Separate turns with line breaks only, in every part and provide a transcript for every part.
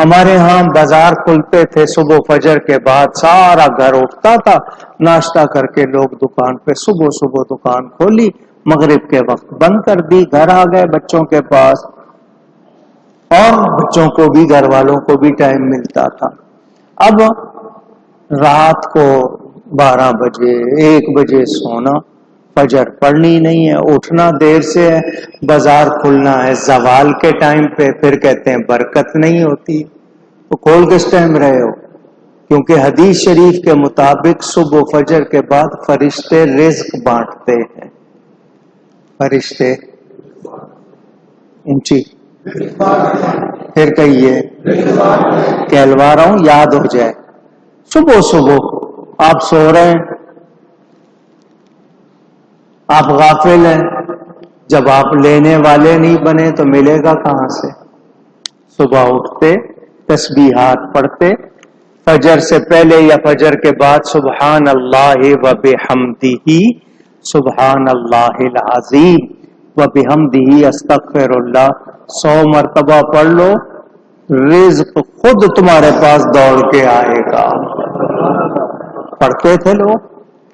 ہمارے ہاں بازار کھلتے تھے صبح فجر کے بعد، سارا گھر اٹھتا تھا، ناشتہ کر کے لوگ دکان پہ صبح صبح دکان کھولی، مغرب کے وقت بند کر دی، گھر آ گئے بچوں کے پاس، اور بچوں کو بھی گھر والوں کو بھی ٹائم ملتا تھا۔ اب رات کو 12 بجے 1 بجے سونا، فجر پڑھنی نہیں ہے، اٹھنا دیر سے ہے، بازار کھلنا ہے زوال کے ٹائم پہ، پھر کہتے ہیں برکت نہیں ہوتی، تو کھول کس ٹائم رہے ہو؟ کیونکہ حدیث شریف کے مطابق صبح فجر کے بعد فرشتے رزق بانٹتے ہیں، فرشتے اونچی پھر کہیے، کہلوا رہا ہوں یاد ہو جائے، صبح صبح آپ سو رہے ہیں، آپ غافل ہیں، جب آپ لینے والے نہیں بنے تو ملے گا کہاں سے؟ صبح اٹھتے تسبیحات پڑھتے، فجر سے پہلے یا فجر کے بعد سبحان اللہ و بحمدہ، سبحان اللہ العظیم و بحمدہ استغفر اللہ 100 مرتبہ پڑھ لو، رزق خود تمہارے پاس دوڑ کے آئے گا۔ پڑھتے تھے لوگ،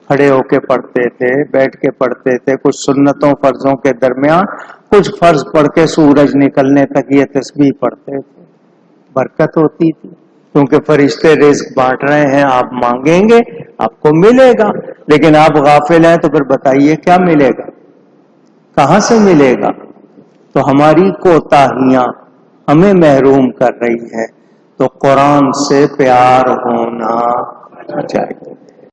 کھڑے ہو کے پڑھتے تھے، بیٹھ کے پڑھتے تھے، کچھ سنتوں فرضوں کے درمیان، کچھ فرض پڑھ کے سورج نکلنے تک یہ تسبیح پڑھتے تھے، برکت ہوتی تھی، کیونکہ فرشتے رزق بانٹ رہے ہیں، آپ مانگیں گے آپ کو ملے گا، لیکن آپ غافل ہیں تو پھر بتائیے کیا ملے گا، کہاں سے ملے گا؟ تو ہماری کوتاہیاں ہمیں محروم کر رہی ہے، تو قرآن سے پیار ہونا چاہیے۔